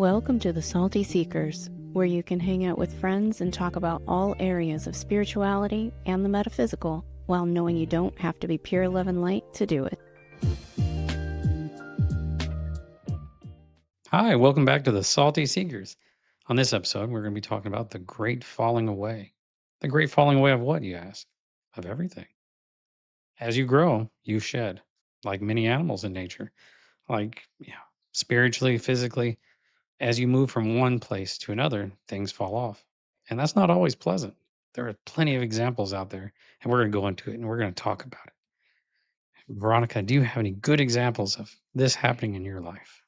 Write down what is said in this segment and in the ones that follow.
Welcome to the Salty Seekers, where you can hang out with friends and talk about all areas of spirituality and the metaphysical while knowing you don't have to be pure love and light to do it. Hi, welcome back to the Salty Seekers. On this episode, we're going to be talking about the great falling away. The great falling away of what, you ask? Of everything. As you grow, you shed, like many animals in nature, like spiritually, physically. As you move from one place to another, things fall off. And that's not always pleasant. There are plenty of examples out there, and we're going to go into it and we're going to talk about it. Veronica, do you have any good examples of this happening in your life?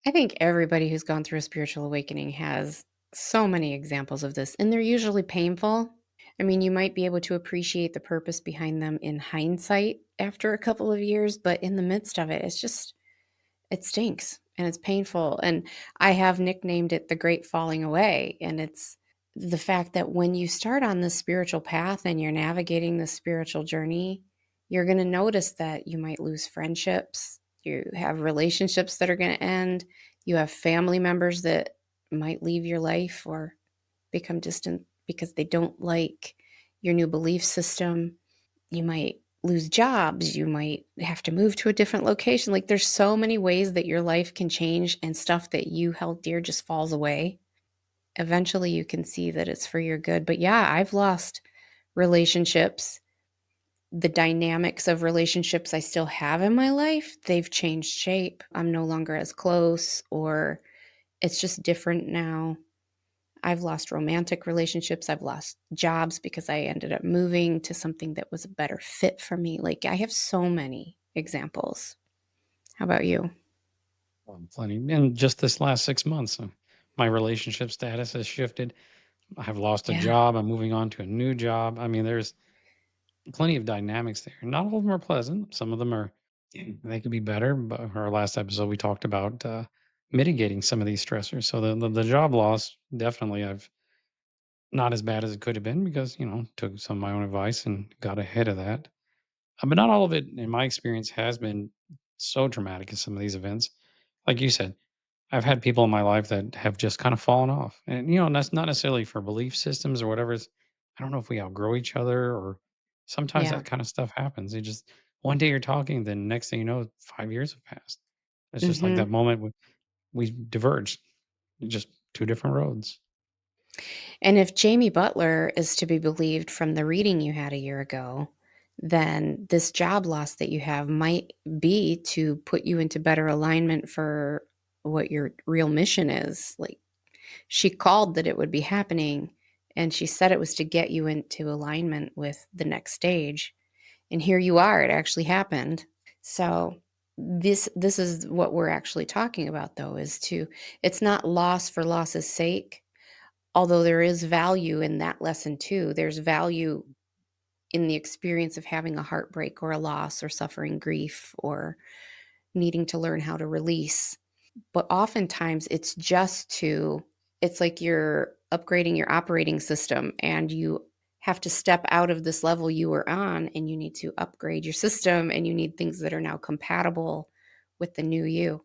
I think everybody who's gone through a spiritual awakening has so many examples of this, and they're usually painful. I mean, you might be able to appreciate the purpose behind them in hindsight after a couple of years, but in the midst of it, it stinks and it's painful. And I have nicknamed it the great falling away. And it's the fact that when you start on this spiritual path and you're navigating this spiritual journey, you're going to notice that you might lose friendships. You have relationships that are going to end. You have family members that might leave your life or become distant because they don't like your new belief system. You might lose jobs, you might have to move to a different location. Like there's so many ways that your life can change and stuff that you held dear just falls away. Eventually you can see that it's for your good. But yeah, I've lost relationships. The dynamics of relationships I still have in my life, they've changed shape. I'm no longer as close or it's just different now. I've lost romantic relationships. I've lost jobs because I ended up moving to something that was a better fit for me. Like, I have so many examples. How about you? Plenty. And just this last 6 months, my relationship status has shifted. I've lost a Yeah. job. I'm moving on to a new job. I mean, there's plenty of dynamics there. Not all of them are pleasant. Some of them are, they could be better. But our last episode, we talked about mitigating some of these stressors. So the job loss, definitely, I've not as bad as it could have been because, took some of my own advice and got ahead of that. But not all of it, in my experience, has been so dramatic as some of these events. Like you said, I've had people in my life that have just kind of fallen off. And, that's not necessarily for belief systems or whatever. I don't know if we outgrow each other or sometimes Yeah. that kind of stuff happens. You just, one day you're talking, then next thing you know, 5 years have passed. It's just like Hmm. that moment we diverged, just two different roads. And if Jamie Butler is to be believed from the reading you had a year ago, then this job loss that you have might be to put you into better alignment for what your real mission is. Like, she called that it would be happening, and she said it was to get you into alignment with the next stage. And here you are, it actually happened. So this is what we're actually talking about, though, is to it's not loss for loss's sake, although there is value in that lesson too. There's value in the experience of having a heartbreak or a loss or suffering grief or needing to learn how to release. But oftentimes it's like you're upgrading your operating system and you have to step out of this level you were on and you need to upgrade your system and you need things that are now compatible with the new you.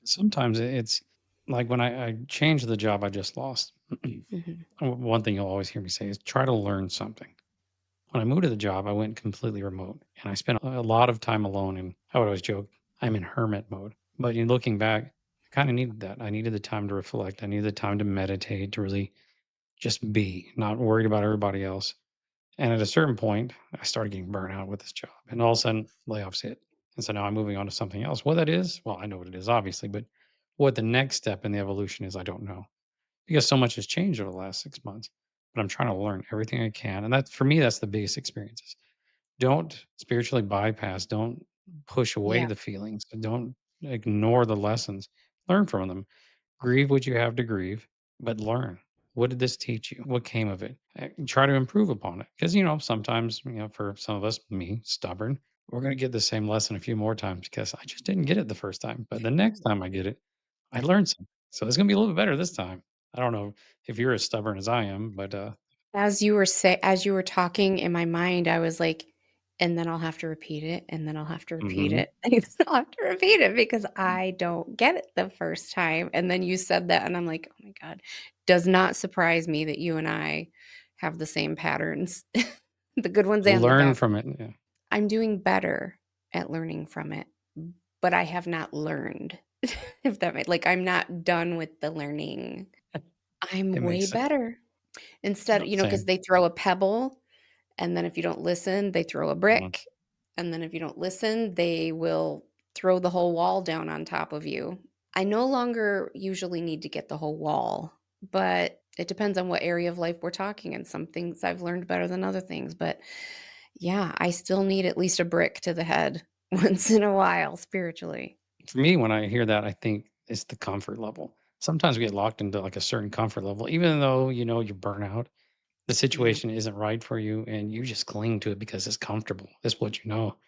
Sometimes it's like when I changed the job I just lost. Mhm. One thing you'll always hear me say is try to learn something. When I moved to the job, I went completely remote and I spent a lot of time alone. And I would always joke, I'm in hermit mode. But in looking back, I kind of needed that. I needed the time to reflect. I needed the time to meditate, to really just be, not worried about everybody else. And at a certain point, I started getting burnt out with this job. And all of a sudden, layoffs hit. And so now I'm moving on to something else. What that is, well, I know what it is, obviously, but what the next step in the evolution is, I don't know because so much has changed over the last 6 months. But I'm trying to learn everything I can. And that, for me, that's the biggest experiences. Don't spiritually bypass, don't push away Yeah. the feelings, don't ignore the lessons. Learn from them. Grieve what you have to grieve, but learn. What did this teach you? What came of it? Try to improve upon it. Because, sometimes, for some of us, me, stubborn, we're going to get the same lesson a few more times because I just didn't get it the first time. But the next time I get it, I learned something. So it's going to be a little bit better this time. I don't know if you're as stubborn as I am, but As you were talking in my mind, I was like, and then I'll have to repeat it, and then I'll have to repeat Mhm. it, and then I'll have to repeat it because I don't get it the first time, and then you said that, and I'm like, "Oh my god." Does not surprise me that you and I have the same patterns, the good ones and the Learn bad. from it, yeah. I'm doing better at learning from it, but I have not learned, if that made like, I'm not done with the learning. I'm It way makes sense. better. Instead, Yep, because same. they throw a pebble, and then if you don't listen, they throw a Mhm. brick, and then if you don't listen, they will throw the whole wall down on top of you. I no longer usually need to get the whole wall, but it depends on what area of life we're talking, and some things I've learned better than other things, but yeah, I still need at least a brick to the head once in a while spiritually. For me, when I hear that, I think it's the comfort level. Sometimes we get locked into, like, a certain comfort level, even though, you burn out, the Yeah. situation isn't right for you, and you just cling to it because it's comfortable. It's what you know.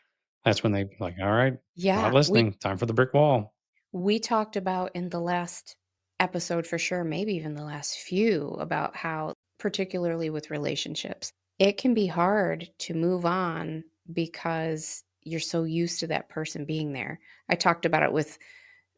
That's when they like, "Alright, not Yeah, listening. Time for the brick wall." we talked about in the last episode for sure, maybe even the last few, about how, particularly with relationships, it can be hard to move on because you're so used to that person being there. I talked about it with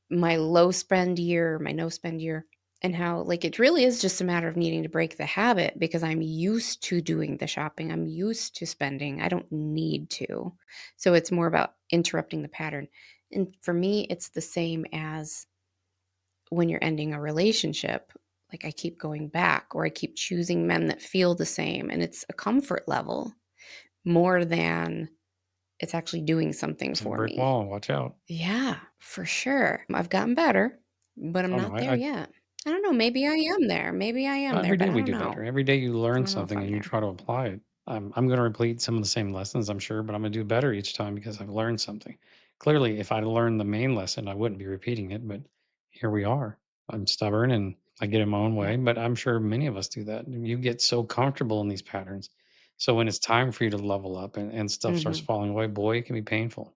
my low spend year, my no spend year, and how like it really is just a matter of needing to break the habit because I'm used to doing the shopping. I'm used to spending. I don't need to. So it's more about interrupting the pattern. And for me, it's the same as when you're ending a relationship. Like I keep going back or I keep choosing men that feel the same. And it's a comfort level more than it's actually doing something It's a for brick me. wall, watch out. Yeah, for sure. I've gotten better, but I'm Oh, no, not there yet. I don't know, maybe I am there. Maybe I am there, every but day I we don't do better. know. Every day you I learn don't know if something I'm and you there. try to apply it. I'm gonna repeat some of the same lessons, I'm sure, but I'm gonna do better each time because I've learned something. Clearly, if I'd learned the main lesson, I wouldn't be repeating it, but here we are. I'm stubborn and I get in my own Yeah. way, but I'm sure many of us do that. You get so comfortable in these patterns. So when it's time for you to level up and stuff starts Mhm. falling away, boy, it can be painful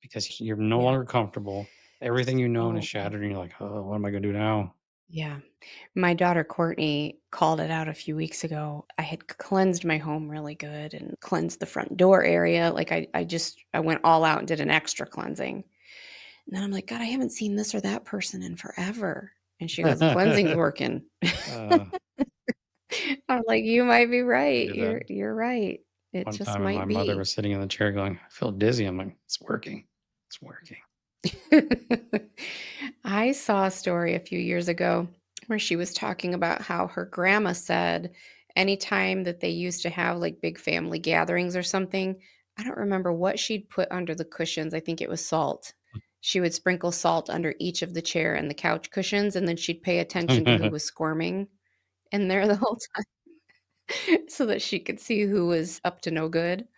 because you're no Yeah. longer comfortable. Everything you know is So shattered, and you're like, oh, what am I gonna do now? yeah. My daughter Courtney called it out a few weeks ago. I had cleansed my home really good and cleansed the front door area. Like I went all out and did an extra cleansing. And then I'm like, God, I haven't seen this or that person in forever. And she goes, the cleansing's working. uh, I'm like, you might be I right. did that You're right. It one just time, and my might mother be. was sitting in the chair going, "I feel dizzy." I'm like, "It's working. It's working." I saw a story a few years ago where she was talking about how her grandma said anytime that they used to have like big family gatherings or something, I don't remember what she'd put under the cushions. I think it was salt. She would sprinkle salt under each of the chair and the couch cushions, and then she'd pay attention to who was squirming in there the whole time so that she could see who was up to no good.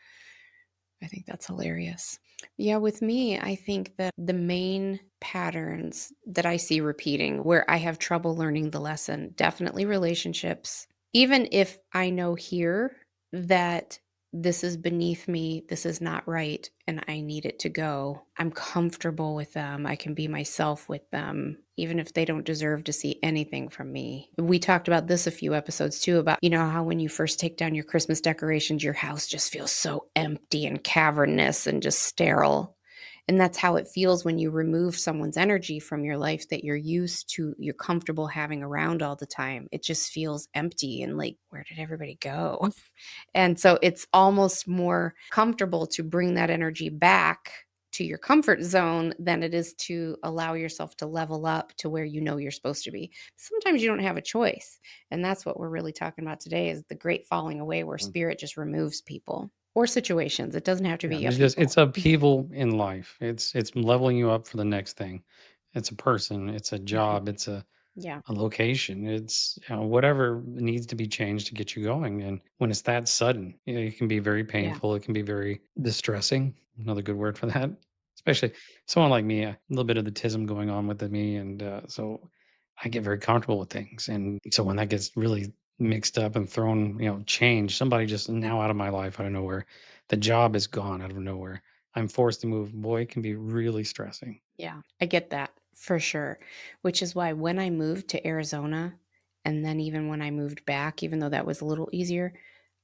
I think that's hilarious. Yeah, with me, I think that the main patterns that I see repeating where I have trouble learning the lesson, definitely relationships. Even if I know here that this is beneath me, this is not right, and I need it to go, I'm comfortable with them. I can be myself with them, even if they don't deserve to see anything from me. We talked about this a few episodes too about, how when you first take down your Christmas decorations, your house just feels so empty and cavernous and just sterile. And that's how it feels when you remove someone's energy from your life that you're comfortable having around all the time. It just feels empty and like, where did everybody go? And so it's almost more comfortable to bring that energy back to your comfort zone than it is to allow yourself to level up to where you know you're supposed to be. Sometimes you don't have a choice. And that's what we're really talking about today is the great falling away where spirit just removes people or situations. It doesn't have to Yeah, be a there's just it's people. upheaval in life. It's leveling you up for the next thing. It's a person, it's a Mhm. job, it's Yeah. a location. It's whatever needs to be changed to get you going. And when it's that sudden, it can be very Yeah. painful. It can be very distressing. Another good word for that. Especially someone like me, a little bit of the tism going on with me, and so I get very comfortable with things. And so when that gets really mixed up and thrown, change, somebody just now out of my life out of nowhere, the job is gone out of nowhere. I'm forced to move. Boy, it can be really stressing. Yeah, I get that for sure, which is why when I moved to Arizona, and then even when I moved back, even though that was a little easier,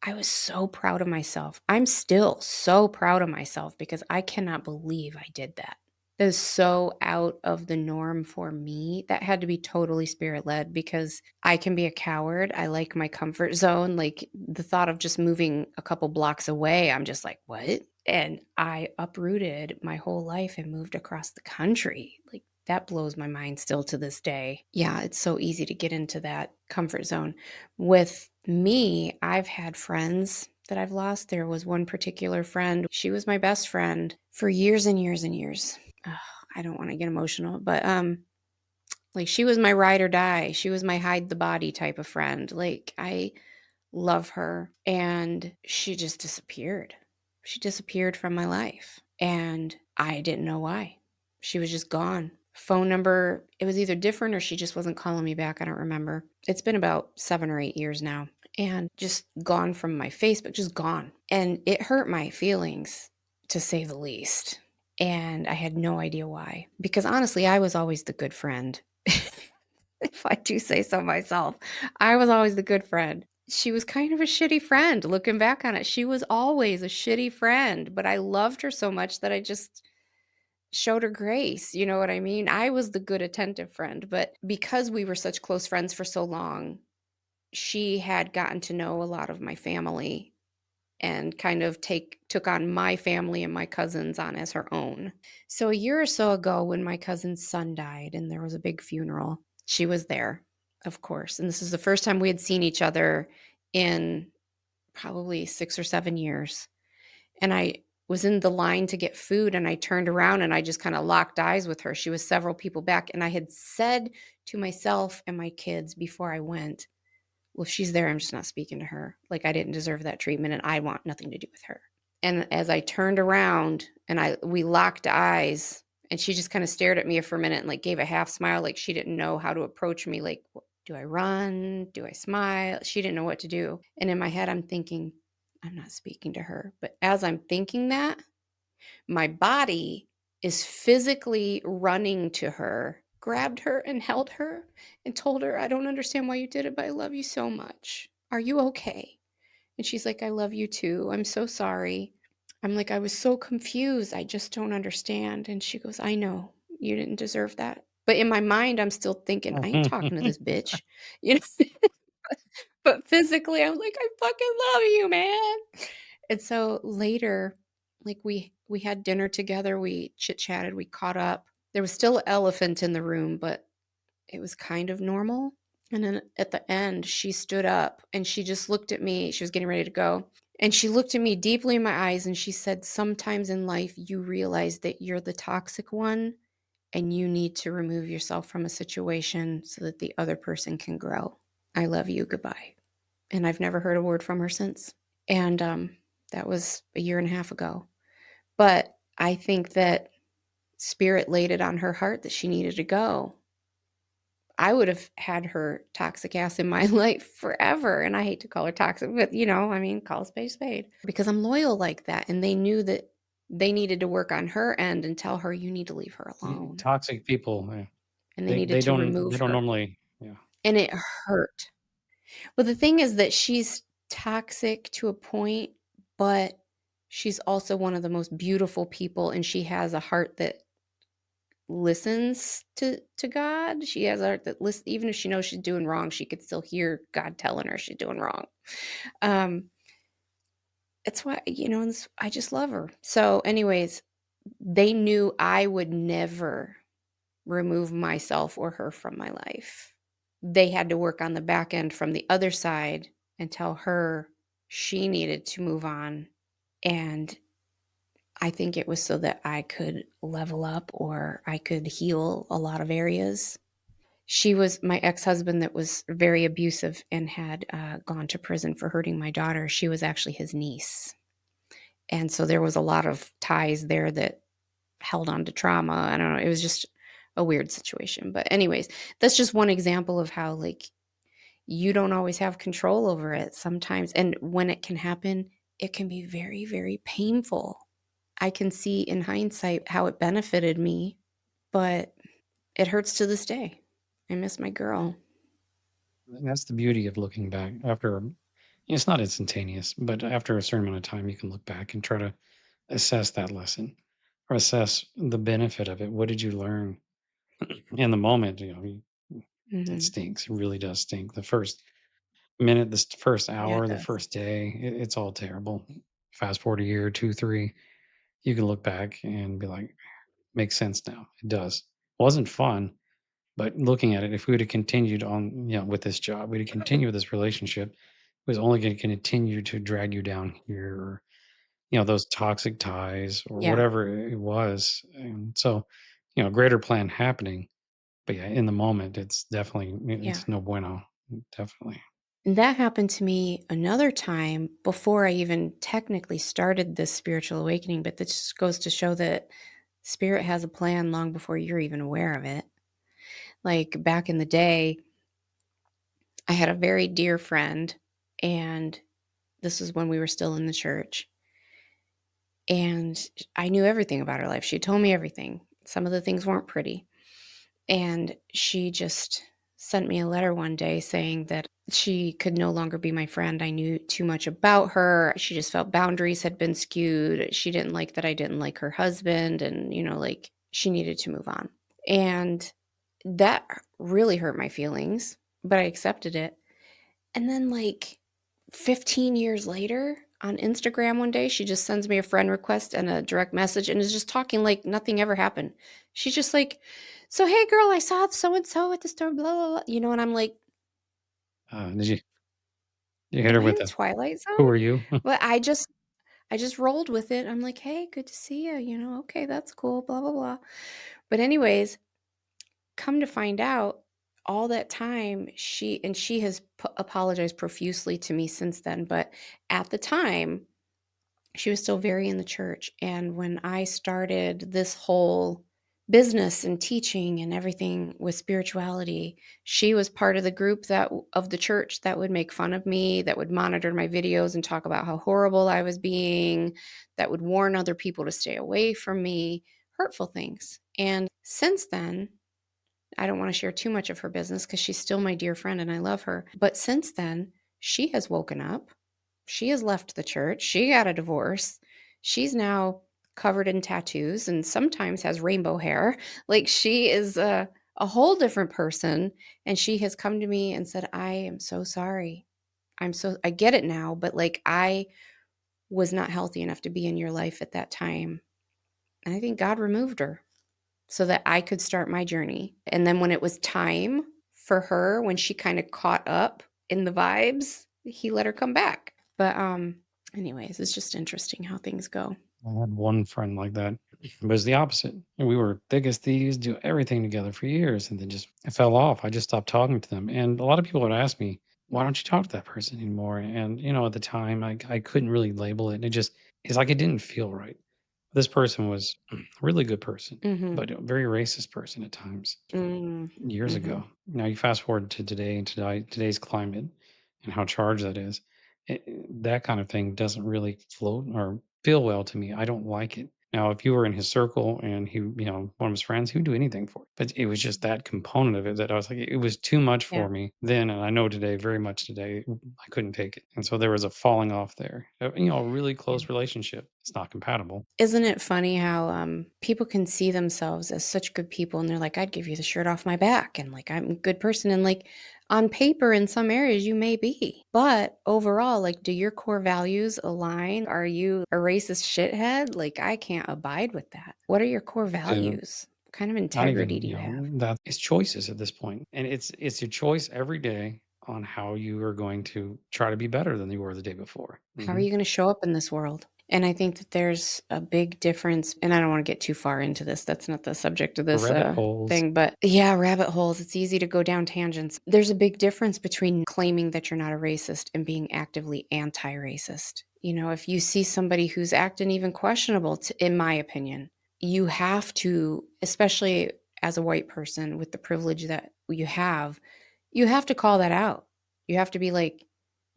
I was so proud of myself. I'm still so proud of myself because I cannot believe I did that. That is so out of the norm for me. That had to be totally spirit led because I can be a coward. I like my comfort zone. Like the thought of just moving a couple blocks away, I'm just like, what? And I uprooted my whole life and moved across the country. Like that blows my mind still to this day. Yeah, it's so easy to get into that comfort zone. With me, I've had friends that I've lost. There was one particular friend. She was my best friend for years and years and years. Ugh, I don't want to get emotional, but like she was my ride or die. She was my hide the body type of friend. Like I love her and she just disappeared. She disappeared from my life and I didn't know why. She was just gone. Phone number, it was either different or she just wasn't calling me back. I don't remember. It's been about 7 or 8 years now and just gone from my Facebook, just gone. And it hurt my feelings to say the least. And I had no idea why. Because honestly, I was always the good friend. If I do say so myself, I was always the good friend. She was kind of a shitty friend looking back on it. She was always a shitty friend, but I loved her so much that I just showed her grace. You know what I mean? I was the good, attentive friend, but because we were such close friends for so long, she had gotten to know a lot of my family and kind of took on my family and my cousins on as her own. So a year or so ago when my cousin's son died and there was a big funeral, she was there, of course. And this is the first time we had seen each other in probably 6 or 7 years. And I was in the line to get food and I turned around and I just kind of locked eyes with her. She was several people back and I had said to myself and my kids before I went, well, if she's there, I'm just not speaking to her. Like I didn't deserve that treatment and I want nothing to do with her. And as I turned around and we locked eyes and she just kind of stared at me for a minute and like gave a half smile like she didn't know how to approach me. Like, do I run? Do I smile? She didn't know what to do. And in my head, I'm thinking, I'm not speaking to her. But as I'm thinking that, my body is physically running to her, grabbed her and held her and told her, I don't understand why you did it, but I love you so much. Are you okay? And she's like, I love you too. I'm so sorry. I'm like, I was so confused. I just don't understand. And she goes, I know you didn't deserve that. But in my mind, I'm still thinking, I ain't talking to this bitch. You know, but physically, I'm like, I fucking love you, man. And so later, like we had dinner together, we chit-chatted, we caught up. There was still an elephant in the room, but it was kind of normal. And then at the end, she stood up and she just looked at me. She was getting ready to go. And she looked at me deeply in my eyes and she said, sometimes in life, you realize that you're the toxic one and you need to remove yourself from a situation so that the other person can grow. I love you. Goodbye. And I've never heard a word from her since. And that was a year and a half ago. But I think that spirit laid it on her heart that she needed to go. I would have had her toxic ass in my life forever. And I hate to call her toxic, but I mean, call a spade a spade because I'm loyal like that. And they knew that they needed to work on her end and tell her, you need to leave her alone. Toxic people, And they they needed they to don't they remove don't her. normally, yeah. And it hurt. But the thing is that she's toxic to a point, but she's also one of the most beautiful people. And she has a heart that listens to God. She has a heart that listens, even if she knows she's doing wrong, she could still hear God telling her she's doing wrong. Um, it's why, I just love her. So, anyways, they knew I would never remove myself or her from my life. They had to work on the back end from the other side and tell her she needed to move on. And I think it was so that I could level up or I could heal a lot of areas. She was my ex husband that was very abusive and had gone to prison for hurting my daughter. She was actually his niece. And so there was a lot of ties there that held on to trauma. I don't know. It was just a weird situation. But, anyways, that's just one example of how, like, you don't always have control over it sometimes. And when it can happen, it can be very, very painful. I can see in hindsight how it benefited me, but it hurts to this day. I miss my girl. That's the beauty of looking back after It's not instantaneous, but after a certain amount of time, you can look back and try to assess that lesson or assess the benefit of it. What did you learn in the moment? It Mhm. stinks. It really does stink. The first minute, the first Yeah, it hour, the does. first day, it's all terrible. Fast forward a year, 2, 3, you can look back and be like, makes sense now. It does. Wasn't fun, but looking at it, if we would have continued on, with this job, we'd have continued with this relationship, it was only going to continue to drag you down here, or those toxic ties or Yeah, whatever it was. And so, greater plan happening. But yeah, in the moment, it's definitely yeah. it's no bueno. Definitely. And that happened to me another time before I even technically started this spiritual awakening, but this just goes to show that spirit has a plan long before you're even aware of it. Like back in the day, I had a very dear friend, and this is when we were still in the church. And I knew everything about her life. She told me everything. Some of the things weren't pretty. And she just sent me a letter one day saying that she could no longer be my friend. I knew too much about her. She just felt boundaries had been skewed. She didn't like that I didn't like her husband, and, like she needed to move on. And that really hurt my feelings, but I accepted it. And then, like 15 years later, on Instagram one day, she just sends me a friend request and a direct message and is just talking like nothing ever happened. She's just like, "So, hey, girl, I saw so and so at the store, blah, blah, blah." And I'm like, Did you hit "Am her I with in a Twilight "Who Zone?" are you?" But I just rolled with it. I'm like, "Hey, good to see you. Okay, that's cool, blah, blah, blah." But, anyways, come to find out, all that time she has apologized profusely to me since then, but at the time she was still very in the church. And when I started this whole business and teaching and everything with spirituality, she was part of the group of the church that would make fun of me, that would monitor my videos and talk about how horrible I was being, that would warn other people to stay away from me, hurtful things. And since then, I don't want to share too much of her business because she's still my dear friend and I love her. But since then, she has woken up. She has left the church. She got a divorce. She's now covered in tattoos and sometimes has rainbow hair. Like she is a whole different person. And she has come to me and said, "I am so sorry. I get it now, but like I was not healthy enough to be in your life at that time." And I think God removed her so that I could start my journey. And then when it was time for her, when she kind of caught up in the vibes, he let her come back. But anyways, it's just interesting how things go. I had one friend like that, but it was the opposite. And we were thick as thieves, do everything together for years, and then just it fell off. I just stopped talking to them. And a lot of people would ask me, "Why don't you talk to that person anymore?" And at the time, I couldn't really label it. It's like it didn't feel right. This person was a really good person, Mhm. but a very racist person at times. Mm. Years Mhm. ago. Now you fast forward to today and today's climate and how charged that is. That kind of thing doesn't really float or feel well to me. I don't like it. Now, if you were in his circle and he, one of his friends, he would do anything for it. But it was just that component of it that I was like, it was too much Yeah. for me then. And I know today, very much today, I couldn't take it. And so there was a falling off there. A really Yeah. close relationship. It's not compatible. Isn't it funny how people can see themselves as such good people and they're like, "I'd give you the shirt off my back," and like, "I'm a good person." And like, on paper, in some areas, you may be. But overall, like, do your core values align? Are you a racist shithead? Like, I can't abide with that. What are your core To values? What kind of Not integrity even, do you have? that it's choices at this point. And it's your choice every day on how you are going to try to be better than you were the day before. How are you going to show up in this world? And I think that there's a big difference. And I don't want to get too far into this. That's not the subject of this Rabbit holes. thing. But yeah, rabbit holes. It's easy to go down tangents. There's a big difference between claiming that you're not a racist and being actively anti racist. If you see somebody who's acting even questionable, in my opinion, you have to, especially as a white person with the privilege that you have to call that out. You have to be like,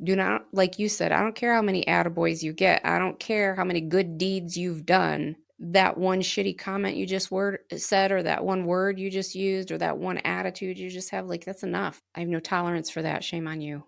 do not, like you said, I don't care how many attaboys you get. I don't care how many good deeds you've done. That one shitty comment you just said, or that one word you just used, or that one attitude you just have, like, that's enough. I have no tolerance for that. Shame on you.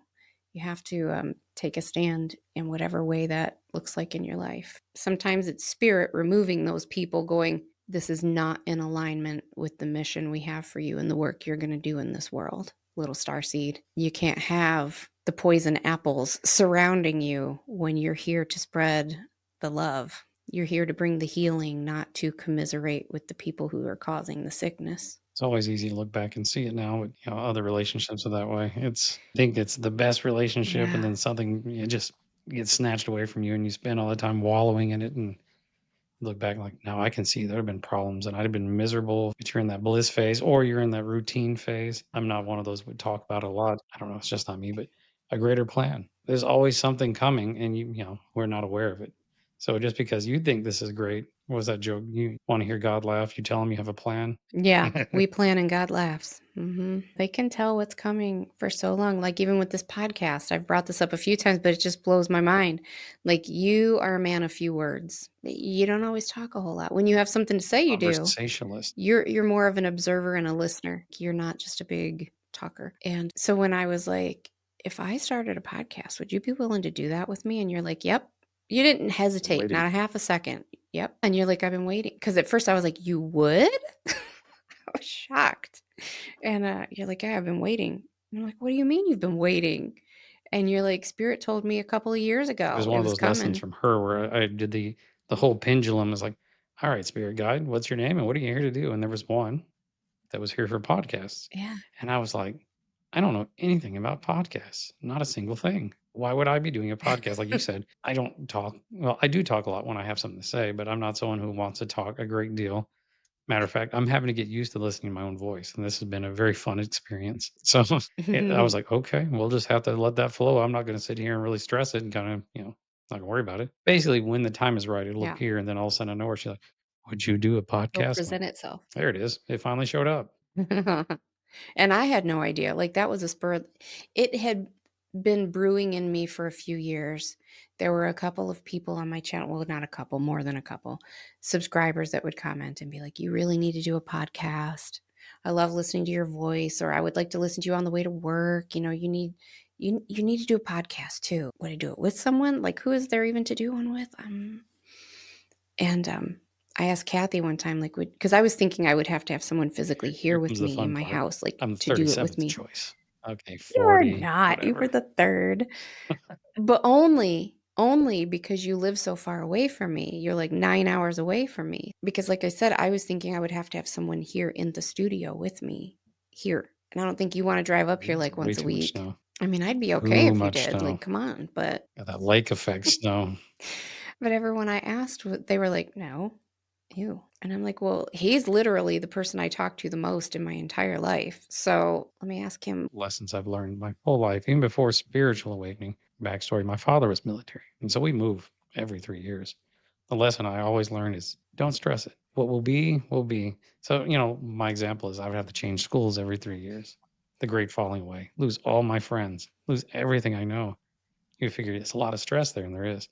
You have to take a stand in whatever way that looks like in your life. Sometimes it's spirit removing those people, going, this is not in alignment with the mission we have for you and the work you're going to do in this world, little star seed. You can't have the poison apples surrounding you when you're here to spread the love. You're here to bring the healing, not to commiserate with the people who are causing the sickness. It's always easy to look back and see it now, but other relationships are that way. I think it's the best relationship, and Yeah. then something just gets snatched away from you, and you spend all the time wallowing in it, and look back like now I can see there have been problems, and I'd have been miserable if you're in that bliss phase or you're in that routine phase. I'm not one of those would talk about it a lot. I don't know. It's just not me, but a greater plan. There's always something coming, and we're not aware of it. So just because you think this is great, what was that joke? You want to hear God laugh? You tell him you have a plan. Yeah, we plan and God laughs. They can tell what's coming for so long. Like, even with this podcast, I've brought this up a few times, but it just blows my mind. Like, you are a man of few words. You don't always talk a whole lot. When you have something to say, you do. Conversationalist. You're more of an observer and a listener. You're not just a big talker. And so when I was like, if I started a podcast, would you be willing to do that with me? And you're like, yep. You didn't hesitate, Waiting. not a half a second. Yep. And you're like, I've been waiting. Because at first I was like, you would? I was shocked. And you're like, yeah, I've been waiting. And I'm like, what do you mean you've been waiting? And you're like, Spirit told me a couple of years It was ago one it of was those lessons coming. from her where I did the whole pendulum is like, all right, spirit guide, what's your name and what are you here to do? And there was one that was here for podcasts. Yeah. And I was like, I don't know anything about podcasts, not a single thing. Why would I be doing a podcast? Like you said, I don't talk. Well, I do talk a lot when I have something to say, but I'm not someone who wants to talk a great deal. Matter of fact, I'm having to get used to listening to my own voice, and this has been a very fun experience. So I was like, okay, we'll just have to let that flow. I'm not going to sit here and really stress it and kind of, not gonna worry about it. Basically, when the time is right, it'll Yeah. appear, and then all of a sudden, I know where she's like, "Would you do a It'll podcast?" I'm like, present itself. there it is. It finally showed up. And I had no idea. Like, that was a it had been brewing in me for a few years. There were a couple of people on my channel, well, not a couple, more than a couple, subscribers that would comment and be like, "You really need to do a podcast. I love listening to your voice," or, "I would like to listen to you on the way to work. You need to do a podcast too." Would I do it with someone? Like, who is there even to do one with? And I asked Kathy one time, like, because I was thinking I would have to have someone physically here Here with comes the me in fun my part. house, like, I'm the to do it with 37th me. choice. Okay, You're 40, not. You were whatever. the third, but only because you live so far away from me. You're like 9 hours away from me. Because, like I said, I was thinking I would have to have someone here in the studio with me here, and I don't think you want to drive up here It's like way once a too much week. snow. I mean, I'd be okay Too if you much did. snow. Like, come on, but Got that lake effect snow. but everyone I asked, they were like, "No, ew." And I'm like, "Well, he's literally the person I talk to the most in my entire life. So let me ask him." Lessons I've learned my whole life, even before spiritual awakening. Backstory: my father was military, and so we move every 3 years. The lesson I always learn is don't stress it. What will be, will be. So, my example is I would have to change schools every 3 years. The great falling away, lose all my friends, lose everything I know. You figure it's a lot of stress there, and there is.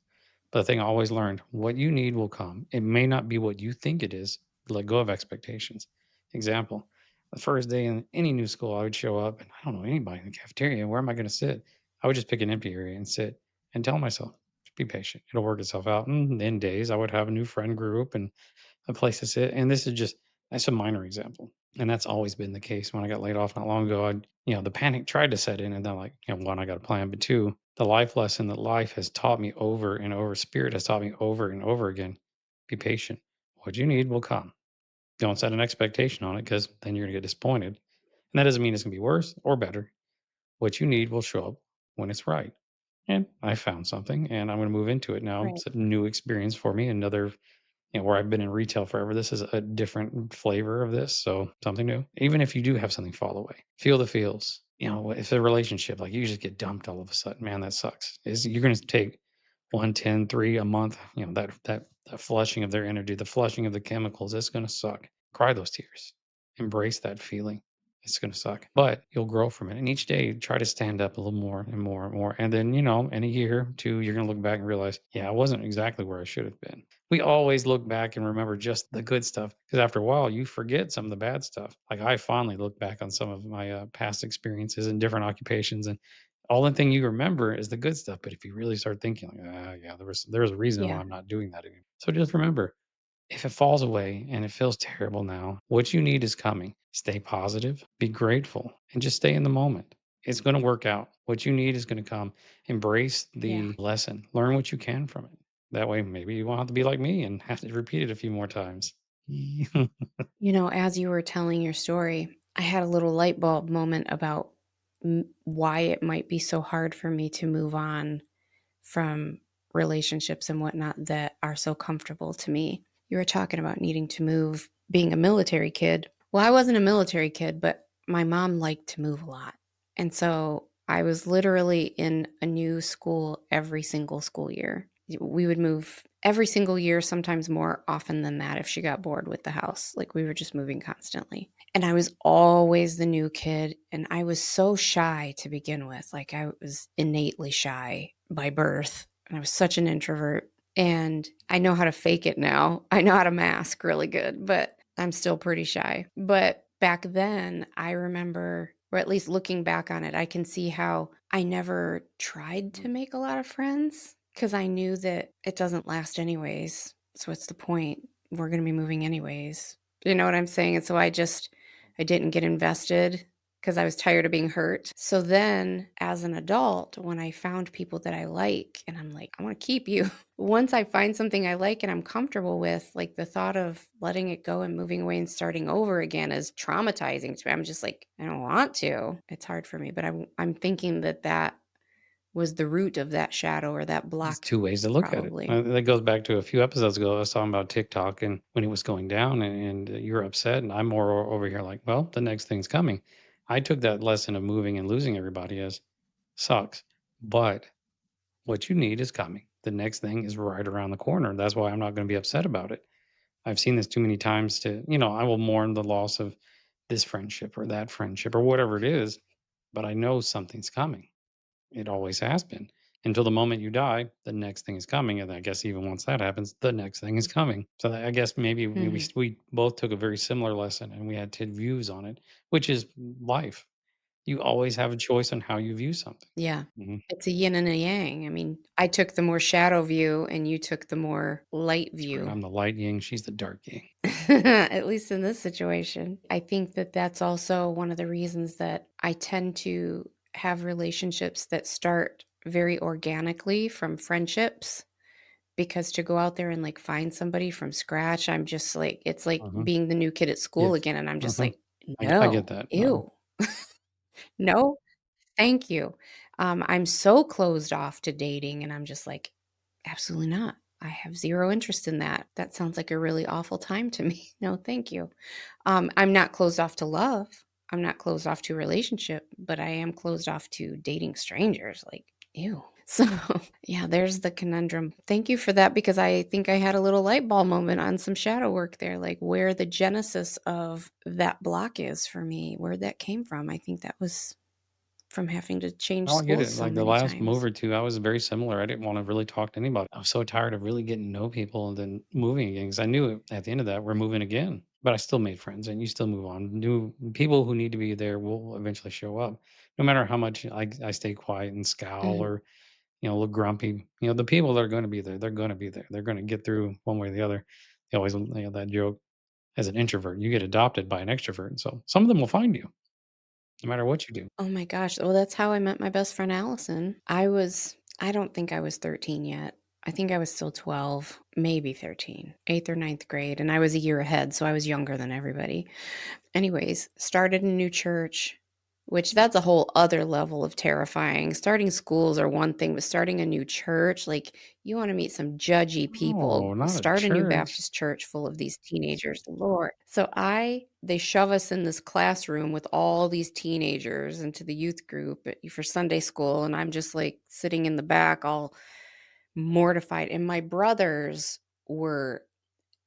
But the thing I always learned, what you need will come. It may not be what you think it is. Let go of expectations. Example, the first day in any new school, I would show up and I don't know anybody in the cafeteria. Where am I going to sit? I would just pick an empty area and sit and tell myself, just be patient. It'll work itself out. And in days, I would have a new friend group and a place to sit. And this is just that's a minor example. And that's always been the case. When I got laid off not long ago, the panic tried to set in, and then like, one, I got a plan, but two, the life lesson that life has taught me over and over, spirit has taught me over and over again. Be patient. What you need will come. Don't set an expectation on it because then you're gonna get disappointed. And that doesn't mean it's gonna be worse or better. What you need will show up when it's right. And I found something and I'm gonna move into it now. Right. It's a new experience for me, another where I've been in retail forever, this is a different flavor of this. So something new. Even if you do have something fall away, feel the feels. If a relationship, like you just get dumped all of a sudden, man, that sucks. Is you're going to take 1, 10, 3 a month, that flushing of their energy, the flushing of the chemicals, it's going to suck. Cry those tears. Embrace that feeling. It's going to suck, but you'll grow from it. And each day, try to stand up a little more and more and more. And then, in a year, 2, you're going to look back and realize, yeah, I wasn't exactly where I should have been. We always look back and remember just the good stuff because after a while, you forget some of the bad stuff. Like I fondly look back on some of my past experiences in different occupations, and All the thing you remember is the good stuff, but if you really start thinking like, "Ah, yeah, there was a reason why Yeah. I'm not doing that anymore." So just remember, if it falls away and it feels terrible now, what you need is coming. Stay positive, be grateful, and just stay in the moment. It's gonna work out. What you need is gonna come. Embrace Yeah. the lesson. Learn what you can from it. That way, maybe you won't have to be like me and have to repeat it a few more times. As you were telling your story, I had a little light bulb moment about why it might be so hard for me to move on from relationships and whatnot that are so comfortable to me. You were talking about needing to move, being a military kid. Well, I wasn't a military kid, but my mom liked to move a lot. And so I was literally in a new school every single school year. We would move every single year, sometimes more often than that if she got bored with the house. Like we were just moving constantly. And I was always the new kid. And I was so shy to begin with. Like I was innately shy by birth. And I was such an introvert. And I know how to fake it now. I know how to mask really good, but I'm still pretty shy. But back then, I remember, or at least looking back on it, I can see how I never tried to make a lot of friends because I knew that it doesn't last anyways. So what's the point? We're going to be moving anyways. You know what I'm saying? And so I didn't get invested because I was tired of being hurt. So then, as an adult, when I found people that I like, and I'm like, I want to keep you. Once I find something I like and I'm comfortable with, like the thought of letting it go and moving away and starting over again is traumatizing to me. I'm just like, I don't want to. It's hard for me, but I'm thinking that that was the root of that shadow or that There's block, 2 ways to look at it. probably. That goes back to a few episodes ago, I was talking about TikTok and when it was going down and you're upset, and I'm more over here like, "Well, the next thing's coming." I took that lesson of moving and losing everybody as sucks, but what you need is coming. The next thing is right around the corner. That's why I'm not gonna be upset about it. I've seen this too many times I will mourn the loss of this friendship or that friendship or whatever it is, but I know something's coming. It always has been. Until the moment you die, the next thing is coming, and I guess even once that happens, the next thing is coming. So I guess maybe Mhm. we both took a very similar lesson, and we had two views on it, which is life. You always have a choice on how you view something. Yeah. Mhm. It's a yin and a yang. I mean, I took the more shadow view and you took the more light That's right. view. I'm the light yin, she's the dark yin. At least in this situation. I think that that's also one of the reasons that I tend to have relationships that start very organically from friendships because to go out there and like find somebody from scratch, I'm just like, it's like Mhm. being the new kid at school Yes. again. And I'm just Mhm. like, I get no, that. ew, no, thank you. I'm so closed off to dating, and I'm just like, absolutely not. I have zero interest in that. That sounds like a really awful time to me. No, thank you. I'm not closed off to love. I'm not closed off to a relationship, but I am closed off to dating strangers. Like, ew. So, yeah, there's the conundrum. Thank you for that because I think I had a little light bulb moment on some shadow work there, like where the genesis of that block is for me, where that came from. I think that was from having to change No, I get schools it. so Like the many last move times. or two, I was very similar. I didn't want to really talk to anybody. I was so tired of really getting to know people and then moving again. Because I knew at the end of that, we're moving again. But I still made friends and you still move on. New people who need to be there will eventually show up. No matter how much I stay quiet and scowl Mhm. or, look grumpy. The people that are going to be there, they're going to be there. They're going to get through one way or the other. They always, that joke as an introvert, you get adopted by an extrovert. So some of them will find you no matter what you do. Oh my gosh. Well, that's how I met my best friend Allison. I don't think I was 13 yet. I think I was still 12, maybe 13, eighth or ninth grade. And I was a year ahead. So I was younger than everybody. Anyways, started a new church, which that's a whole other level of terrifying. Starting schools are one thing, but starting a new church, like you want to meet some judgy Oh, people. not a Start a new church. Baptist church full of these teenagers. Lord. So they shove us in this classroom with all these teenagers into the youth group for Sunday school. And I'm just like sitting in the back, all mortified. And my brothers were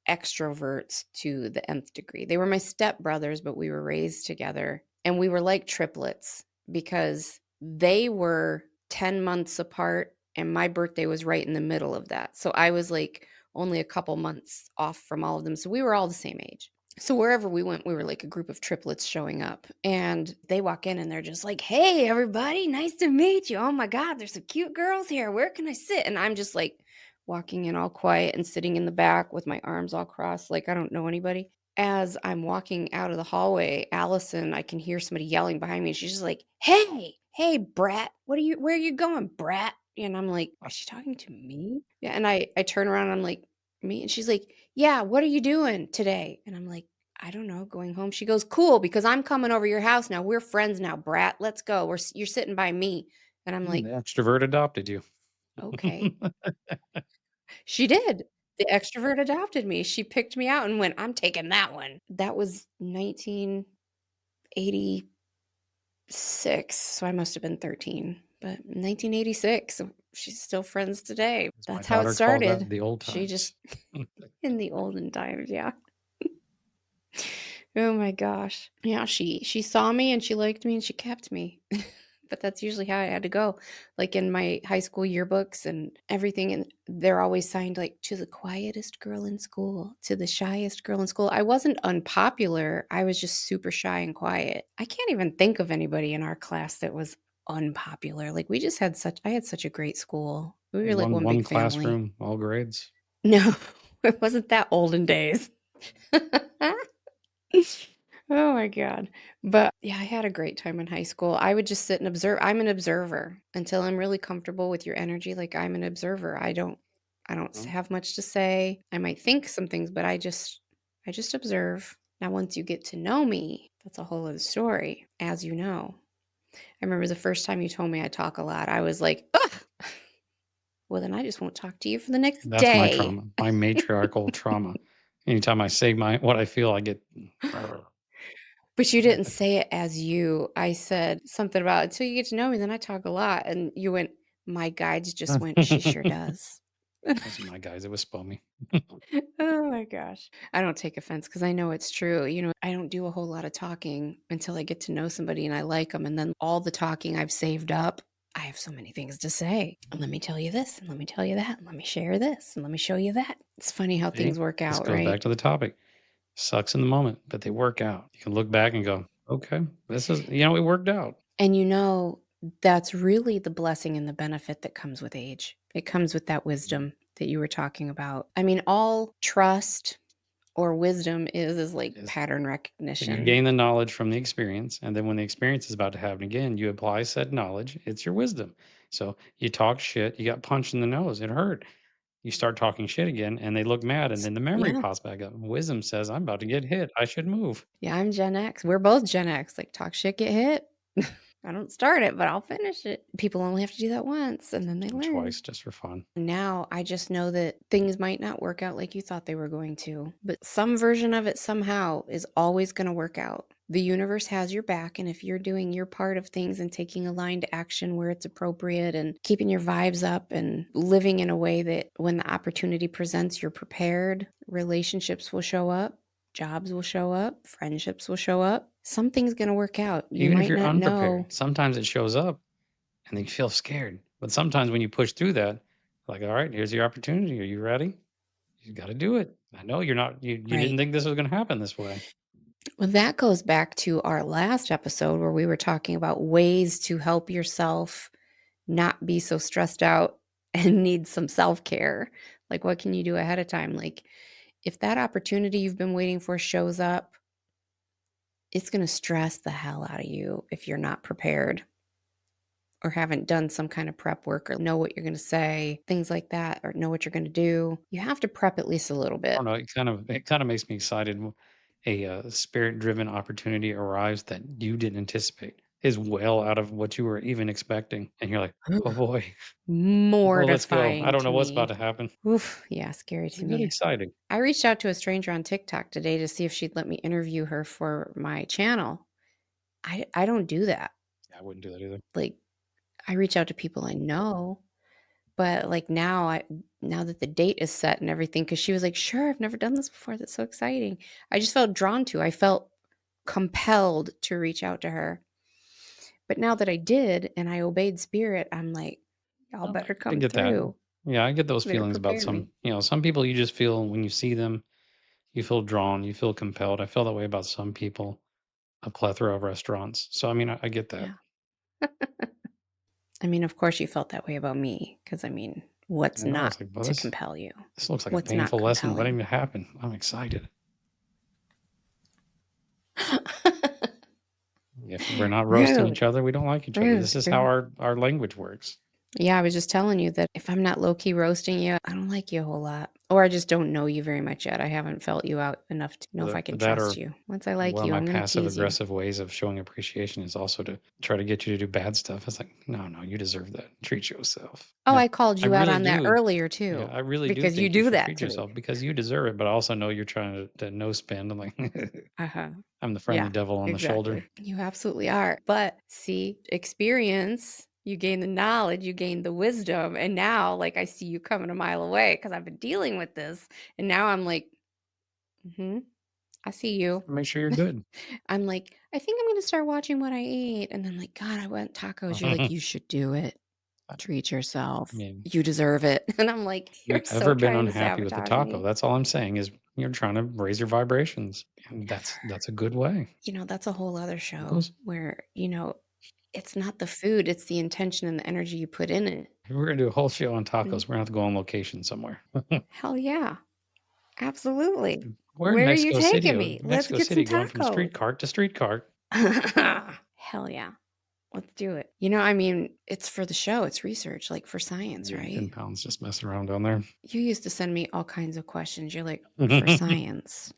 extroverts to the nth degree. They were my stepbrothers, but we were raised together. And we were like triplets because they were 10 months apart and my birthday was right in the middle of that. So I was like only a couple months off from all of them. So we were all the same age. So wherever we went, we were like a group of triplets showing up, and they walk in and they're just like, "Hey, everybody, nice to meet you. Oh my God, there's some cute girls here. Where can I sit?" And I'm just like walking in all quiet and sitting in the back with my arms all crossed, like I don't know anybody. As I'm walking out of the hallway, Allison, I can hear somebody yelling behind me. She's just like, "Hey, hey, brat, where are you going, brat?" And I'm like, "Is she talking to me?" Yeah, and I turn around and I'm like, "Me?" And she's like, "Yeah, what are you doing today?" And I'm like, "I don't know, going home." She goes, "Cool, because I'm coming over your house now. We're friends now, brat. Let's go. You're sitting by me." And I'm Mm, like, the extrovert adopted you. "Okay." She did. The extrovert adopted me. She picked me out and went, "I'm taking that one." That was 1986, so I must have been 13. But 1986, so she's still friends today. As my That's how it daughter calls that, started. the old She times. just in the olden times, yeah. Oh my gosh. Yeah, she saw me and she liked me and she kept me. But that's usually how I had to go. Like in my high school yearbooks and everything, and they're always signed like to the quietest girl in school, to the shyest girl in school. I wasn't unpopular. I was just super shy and quiet. I can't even think of anybody in our class that was unpopular. Like we just had I had such a great school. We were In like one one one big family. classroom, all grades. No, it wasn't that olden days. Oh my god. But, yeah, I had a great time in high school. I would just sit and observe. I'm an observer until I'm really comfortable with your energy, like, I'm an observer. I don't No, have much to say. I might think some things, but I just observe. Now once you get to know me, that's a whole other story, as you know. I remember the first time you told me I talk a lot, I was like, "Ugh, well, then I just won't talk to you for the next that's my day." trauma, my matriarchal trauma. Anytime I say what I feel, I get But you didn't say it as you. I said something about, "Until you get to know me, then I talk a lot," and you went, "My guides just went, 'She sure does.'" wasn't my guys, it was Spomi. Oh my gosh. I don't take offense because I know it's true. I don't do a whole lot of talking until I get to know somebody and I like them, and then all the talking I've saved up, I have so many things to say. And let me tell you this, and let me tell you that, and let me share this, and let me show you that. It's funny how See? things work This out, goes right? back to the topic. Sucks in the moment, but they work out. You can look back and go, "Okay, it worked out." And that's really the blessing and the benefit that comes with age. It comes with that Mhm. wisdom that you were talking about. I mean, all trust or wisdom is like Is pattern so you recognition. gain the knowledge from the experience, and then when the experience is about to happen again, you apply said knowledge. It's your wisdom. So you talk shit, you got punched in the nose, it hurt. You start talking shit again, and they look mad, and then the memory Yeah. pops back up. Wisdom says, "I'm about to get hit. I should move." Yeah, I'm Gen X. We're both Gen X. Like, talk shit, get hit. I don't start it, but I'll finish it. People only have to do that once and then they Do them learn. twice just for fun. Now I just know that things might not work out like you thought they were going to, but some version of it somehow is always going to work out. The universe has your back, and if you're doing your part of things and taking aligned action where it's appropriate and keeping your vibes up and living in a way that when the opportunity presents, you're prepared, relationships will show up, jobs will show up, friendships will show up. Something's going to work out. You Even if might you're not know, unprepared, sometimes it shows up, and then you feel scared. But sometimes when you push through that, like, "All right, here's your opportunity. Are you ready? You gotta do it. I know you didn't right? think this was gonna happen this way." Well, that goes back to our last episode where we were talking about ways to help yourself not be so stressed out and need some self care. Like, what can you do ahead of time? Like, if that opportunity you've been waiting for shows up, it's going to stress the hell out of you if you're not prepared or haven't done some kind of prep work or know what you're going to say, things like that, or know what you're going to do. You have to prep at least a little I bit. don't know, it kinda makes me excited when spirit-driven opportunity arrives that you didn't anticipate, is well out of what you were even expecting, and you're like, "Oh boy. Well, let's go. I Mortifying don't to know what's about me. to happen." Oof, yeah, scary It's a to good me. exciting. I reached out to a stranger on TikTok today to see if she'd let me interview her for my channel. I don't do that. Yeah, I wouldn't do that either. Like, I reach out to people I know, but, like, now that the date is set and everything, because she was like, "Sure, I've never done this before. That's so exciting." I just felt drawn to, I felt compelled to reach out to her. But now that I did and I obeyed spirit, I'm like, "Y'all Oh, better I come get that. through. Yeah, I get those Better feelings about prepare me." some people you just feel when you see them, You feel drawn, you feel compelled. I feel that way about some people, a plethora of restaurants. So, I mean, I get that. Yeah. I mean, of course you felt that way about me, because I mean, what's I know, not it's like, well, to compel you? this looks like a What's not painful lesson waiting compelling? to happen. I'm excited. If we're not roasting each Rude, other, we don't like each other. This rude, is how rude. our language works. Yeah, I was just telling you that if I'm not low key roasting you, I don't like you a whole lot. Or I just don't know you very much yet. I haven't felt you out enough to know if I can That trust or you. Once I like one of you, my I'm going to passive tease you. aggressive ways of showing appreciation is also to try to get you to do bad stuff. It's like, no, no, you deserve that. Treat yourself. Oh, I called I you out really on that do. earlier Yeah, too, I really do because you think you do should that treat to me. yourself because you deserve it. But I also know you're trying to no spend. I'm like, Uh-huh. I'm the friendly Yeah, devil on the shoulder. exactly. You absolutely are. But see, experience, you gain the knowledge, you gain the wisdom. And now, like, I see you coming a mile away because I've been dealing with this. And now I'm like, hmm, I see you. Make sure you're good. I'm like, I think I'm going to start watching what I eat. And then, like, God, I want tacos. You're like, you should do it. I Treat yourself. mean, You deserve it. And I'm like, you you're so ever been trying to unhappy with the sabotage taco? me. That's all I'm saying is you're trying to raise your vibrations, and Never. that's a good way. That's a whole other show Tacos. where, it's not the food, it's the intention and the energy you put in it. We're gonna do a whole show on Mm. tacos. We're gonna have to go on location somewhere. Hell yeah. Absolutely. We're in Where are you Mexico City. taking me? Let's Mexico get some City, going from tacos. street cart to street cart. Hell yeah. Let's do it. I mean, it's for the show, it's research, like for science, Gained 10 right? pounds just messing around down there. You used to send me all kinds of questions. You're like, for science,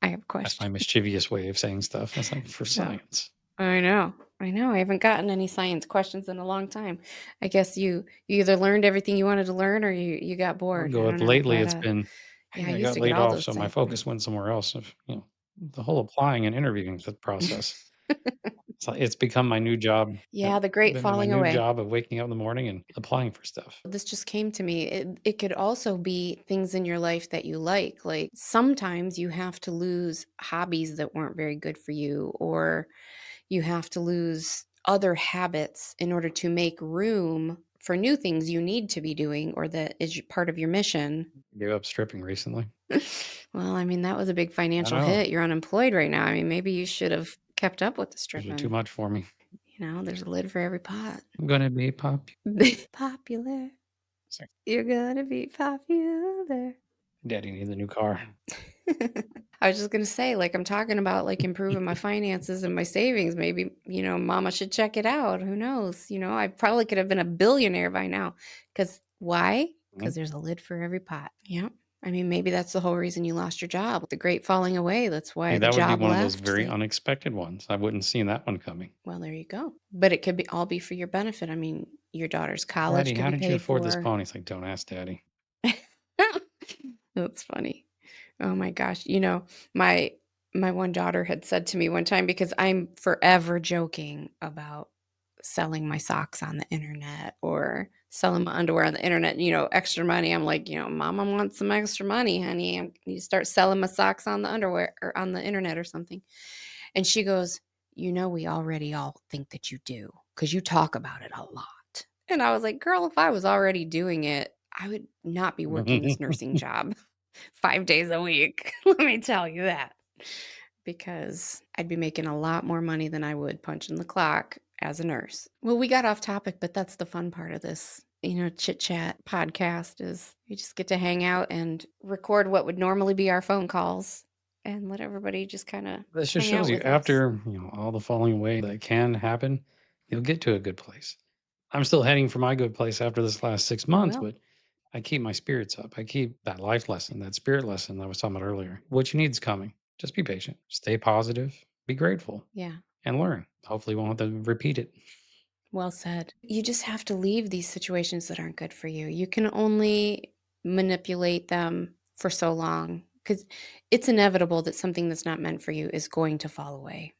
I have That's my questions. mischievous way of saying stuff. That's like for Yeah. science. I know. I know. I haven't gotten any science questions in a long time. I guess you either learned everything you wanted to learn or you got I'll bored. I go with don't know, lately but it's been, yeah, I hey, I used got to get laid all off, those so my science focus questions. went somewhere else. The whole applying and interviewing process. It's become my new job. Yeah, the great Been my falling new away. job of waking up in the morning and applying for stuff. This just came to me. It could also be things in your life that you like. Like sometimes you have to lose hobbies that weren't very good for you, or you have to lose other habits in order to make room for new things you need to be doing or that is part of your mission. Gave up stripping recently. Well, I mean, that was a big I financial know. hit. You're unemployed right now. I mean, maybe you should have kept up with the Those are too stripping. much for me. There's a lid for every pot. I'm gonna be popular. Popular. You're gonna be popular. Daddy needs a new car. I was just gonna say, like, I'm talking about like improving my finances and my savings. Maybe, mama should check it out. Who knows? I probably could have been a billionaire by now. Cause why? Because Mhm. there's a lid for every pot. Yeah. I mean, maybe that's the whole reason you lost your job. The great falling away. That's Hey, why the that would be job one of those left. very unexpected ones. I wouldn't seen that one coming. Well, there you go. But it could be all be for your benefit. I mean, your daughter's college Daddy, could how be did you paid afford this for. pony? It's like, don't ask daddy. That's funny. Oh my gosh. My one daughter had said to me one time, because I'm forever joking about selling my socks on the internet or selling my underwear on the internet, extra money. I'm like, mama wants some extra money, honey. I need to start selling my socks on the underwear or on the internet or something. And she goes, we already all think that you do because you talk about it a lot. And I was like, girl, if I was already doing it, I would not be working this nursing job 5 days a week. Let me tell you that. Because I'd be making a lot more money than I would punching the clock as a nurse. Well, we got off topic, but that's the fun part of this, chit chat podcast is we just get to hang out and record what would normally be our phone calls and let everybody just kind of This just hang shows out you with us. after, all the falling away that can happen, you'll get to a good place. I'm still heading for my good place after this last 6 You months, will. but I keep my spirits up. I keep that life lesson, that spirit lesson I was talking about earlier. What you need is coming. Just be patient. Stay positive. Be grateful Yeah. and learn. Hopefully, we won't have to repeat it. Well said. You just have to leave these situations that aren't good for you. You can only manipulate them for so long because it's inevitable that something that's not meant for you is going to fall away.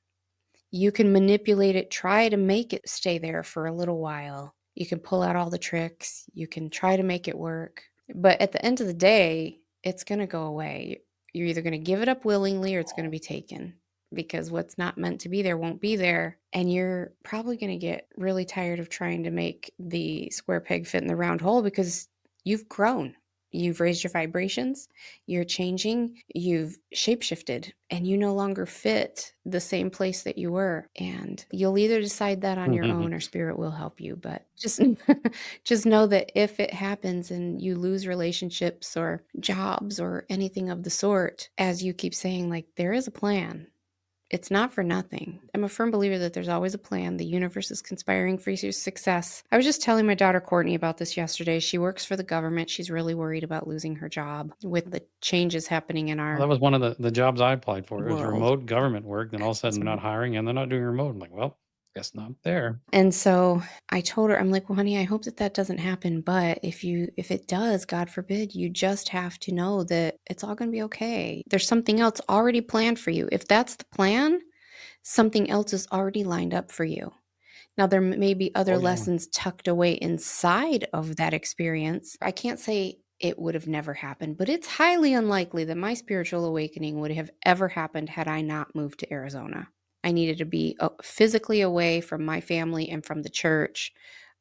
You can manipulate it, try to make it stay there for a little while. You can pull out all the tricks, you can try to make it work. But at the end of the day, it's going to go away. You're either going to give it up willingly or it's going to be taken because what's not meant to be there won't be there. And you're probably going to get really tired of trying to make the square peg fit in the round hole because you've grown. You've raised your vibrations, you're changing, you've shapeshifted, and you no longer fit the same place that you were. And you'll either decide that on your own or spirit will help you. But just just know that if it happens and you lose relationships or jobs or anything of the sort, as you keep saying, like, there is a plan. It's not for nothing. I'm a firm believer that there's always a plan. The universe is conspiring for your success. I was just telling my daughter Courtney about this yesterday. She works for the government. She's really worried about losing her job with the changes happening in Well, that our was one of the jobs I applied for. It was world. remote government work. Then all of a sudden they're not hiring and they're not doing remote. I'm like, well, guess not there. And so I told her, I'm like, well, honey, I hope that that doesn't happen. But if it does, God forbid, you just have to know that it's all going to be okay. There's something else already planned for you. If that's the plan, something else is already lined up for you. Now, there may be other Oh yeah. lessons tucked away inside of that experience. I can't say it would have never happened, but it's highly unlikely that my spiritual awakening would have ever happened had I not moved to Arizona. I needed to be physically away from my family and from the church.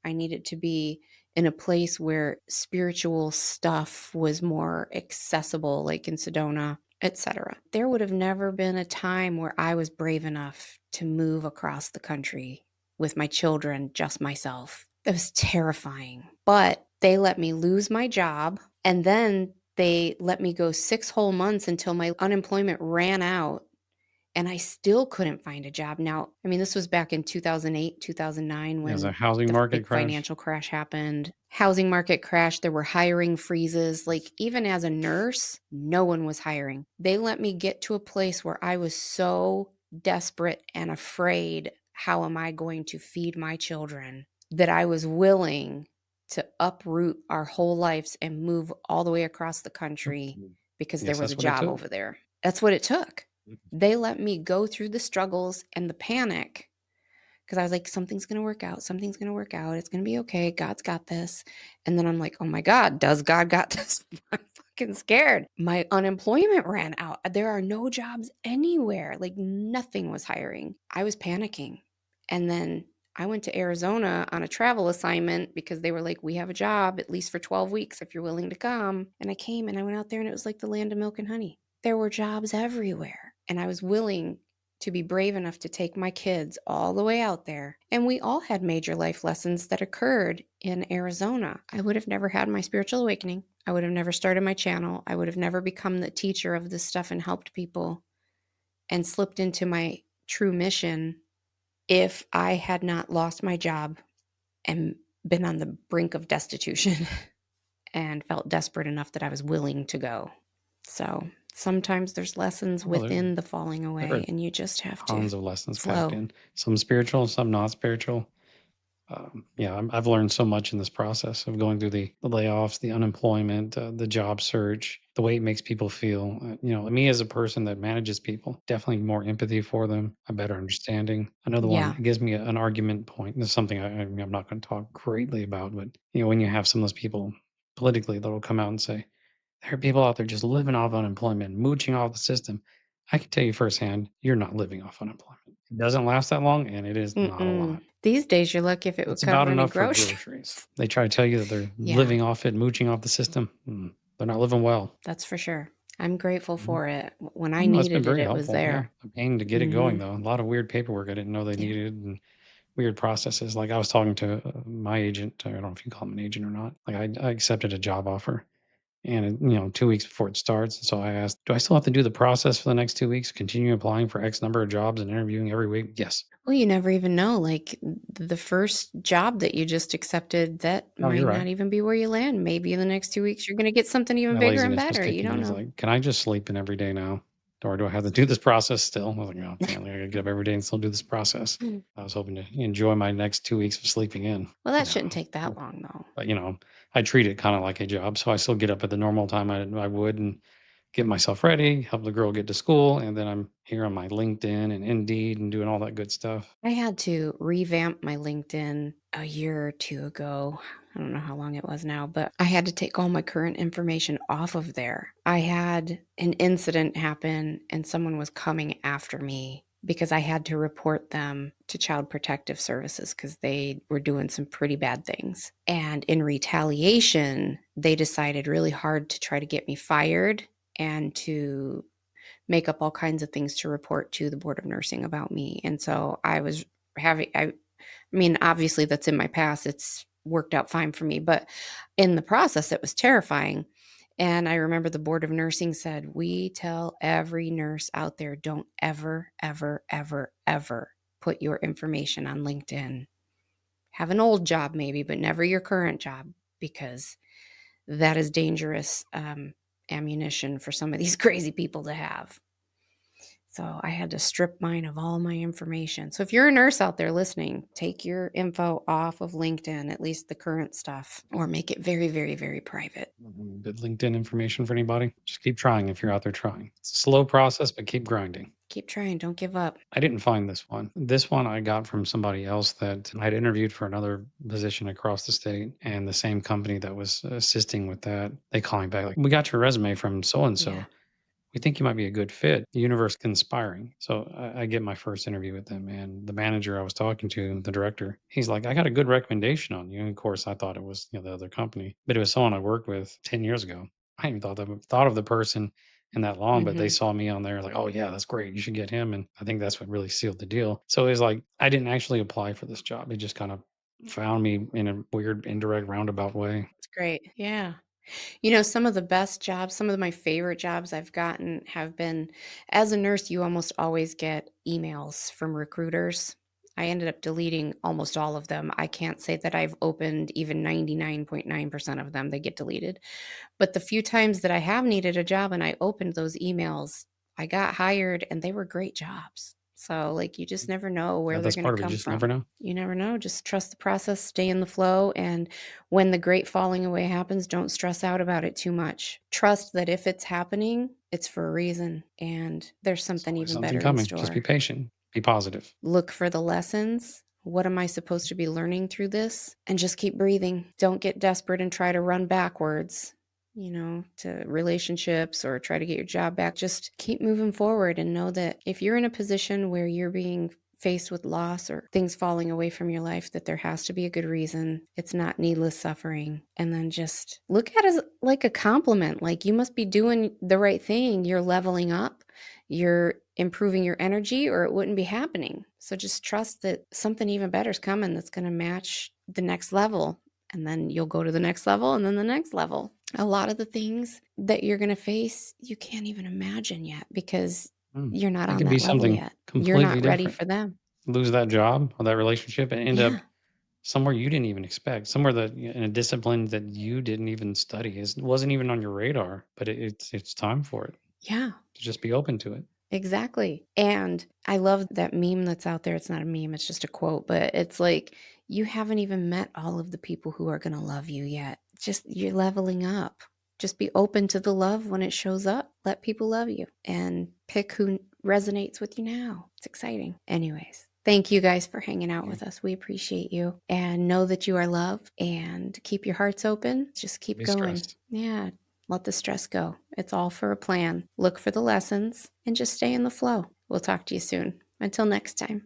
I needed to be in a place where spiritual stuff was more accessible, like in Sedona, etc. There would have never been a time where I was brave enough to move across the country with my children, just myself. It was terrifying. But they let me lose my job, and then they let me go 6 whole months until my unemployment ran out, and I still couldn't find a job. Now, I mean, this was back in 2008, 2009 There's a when housing the market big crash. financial crash happened. Housing market crash, there were hiring freezes. Like, even as a nurse, no one was hiring. They let me get to a place where I was so desperate and afraid, how am I going to feed my children, that I was willing to uproot our whole lives and move all the way across the country Mhm. because there Yes, was a that's what it job took. over there. That's what it took. Mhm. They let me go through the struggles and the panic because I was like, something's going to work out. Something's going to work out. It's going to be okay. God's got this. And then I'm like, oh my God, does God got this? I'm fucking scared. My unemployment ran out. There are no jobs anywhere. Like, nothing was hiring. I was panicking. And then I went to Arizona on a travel assignment because they were like, we have a job at least for 12 weeks if you're willing to come. And I came and I went out there and it was like the land of milk and honey. There were jobs everywhere. And I was willing to be brave enough to take my kids all the way out there. And we all had major life lessons that occurred in Arizona. I would have never had my spiritual awakening. I would have never started my channel. I would have never become the teacher of this stuff and helped people and slipped into my true mission if I had not lost my job and been on the brink of destitution and felt desperate enough that I was willing to go. So sometimes there's lessons Well, within the falling there away, are and you just have to tons of lessons packed flow. in. Some spiritual, some not spiritual. Yeah, I've learned so much in this process of going through the layoffs, the unemployment, the job search, the way it makes people feel. Me as a person that manages people, definitely more empathy for them, a better understanding. Another one, Yeah. it gives me an argument point. This is something I'm not going to talk greatly about, but when you have some of those people politically that'll come out and say, there are people out there just living off unemployment, mooching off the system. I can tell you firsthand, you're not living off unemployment. It doesn't last that long, and it is not a Mm-mm. lot. These days, you're lucky if it would It's about cover any enough for groceries. groceries. They try to tell you that they're Yeah, living off it, mooching off the system. They're not living well. that's for sure. I'm grateful Mhm. for it. When I No, it's been needed it, very it was helpful. Yeah, there. a pain to get it going Mhm. though. A lot of weird paperwork I didn't know they Yeah. needed, and weird processes. Like I was talking to my agent. I don't know if you call him an agent or not. Like I accepted a job offer, and 2 weeks before it starts. So I asked, do I still have to do the process for the next 2 weeks? Continue applying for X number of jobs and interviewing every week? Yes. Well, you never even know, like, the first job that you just accepted, that Oh, might you're not right. even be where you land. Maybe in the next 2 weeks, you're gonna get something even My bigger and laziness was better. You kicking in. don't He's know. like, "Can I just sleep in every day now? Or do I have to do this process still?" I was like, "No, apparently I gotta get up every day and still do this process." I was hoping to enjoy my next 2 weeks of sleeping in. Well, that No. shouldn't take that long, though. But, I treat it kinda like a job, so I still get up at the normal time I would and get myself ready, help the girl get to school, and then I'm here on my LinkedIn and Indeed and doing all that good stuff. I had to revamp my LinkedIn a year or 2 ago. I don't know how long it was now, but I had to take all my current information off of there. I had an incident happen and someone was coming after me because I had to report them to Child Protective Services because they were doing some pretty bad things. And in retaliation, they decided really hard to try to get me fired and to make up all kinds of things to report to the Board of Nursing about me. And so I was I mean, obviously that's in my past. It's worked out fine for me, but in the process, it was terrifying. And I remember the Board of Nursing said, we tell every nurse out there, don't ever, ever, ever, ever put your information on LinkedIn. Have an old job maybe, but never your current job, because that is dangerous ammunition for some of these crazy people to have. So I had to strip mine of all my information. So if you're a nurse out there listening, take your info off of LinkedIn, at least the current stuff, or make it very, very, very private. Good LinkedIn information for anybody. Just keep trying if you're out there trying. It's a slow process, but keep grinding. Keep trying, don't give up. I didn't find this one. This one I got from somebody else that I'd interviewed for another position across the state, and the same company that was assisting with that, they call me back like, "We got your resume from so and Yeah. so. We think you might be a good fit." The universe conspiring. So I get my first interview with them, and the manager I was talking to, the director, he's like, "I got a good recommendation on you." And of course, I thought it was the other company, but it was someone I worked with 10 years ago. I hadn't even thought of the person in that long, but they Hmm. saw me on there like, "Oh yeah, that's great. You should get him." And I think that's what really sealed the deal. So it was like I didn't actually apply for this job. It just kind of found me in a weird, indirect, roundabout way. It's great. Yeah. You know, some of the best jobs, some of my favorite jobs I've gotten have been as a nurse, you almost always get emails from recruiters. I ended up deleting almost all of them. I can't say that I've opened even 99.9% of them. They get deleted. But the few times that I have needed a job and I opened those emails, I got hired and they were great jobs. So, like, you just never know Yeah, where they're that's going to part of it. come Just never from. know. You never know. Just trust the process, stay in the flow. And when the great falling away happens, don't stress out about it too much. Trust that if it's happening, it's for a reason and there's There's something always even something better in coming. Just be store. patient. Be positive. Look for the lessons. What am I supposed to be learning through this? And just keep breathing. Don't get desperate and try to run backwards, to relationships or try to get your job back. Just keep moving forward and know that if you're in a position where you're being faced with loss or things falling away from your life, that there has to be a good reason. It's not needless suffering. And then just look at it as like a compliment. Like, you must be doing the right thing. You're leveling up, you're improving your energy, or it wouldn't be happening. So just trust that something even better is coming that's going to match the next level. And then you'll go to the next level and then the next level. A lot of the things that you're going to face, you can't even imagine yet because Mm. you're not It on could be that level something yet. You're completely not ready different. for them. Lose that job or that relationship and end up Yeah. somewhere you didn't even expect, somewhere that in a discipline that you didn't even study, is wasn't even on your radar, but it's time for it Yeah. to just be open to it. Exactly. And I love that meme that's out there. It's not a meme, it's just a quote, but it's like, you haven't even met all of the people who are going to love you yet. Just you're leveling up. Just be open to the love when it shows up. Let people love you and pick who resonates with you now. It's exciting. Anyways, thank you guys for hanging out Yeah, with us. We appreciate you and know that you are loved and keep your hearts open. Just keep be going. stressed. Yeah. Let the stress go. It's all for a plan. Look for the lessons and just stay in the flow. We'll talk to you soon. Until next time.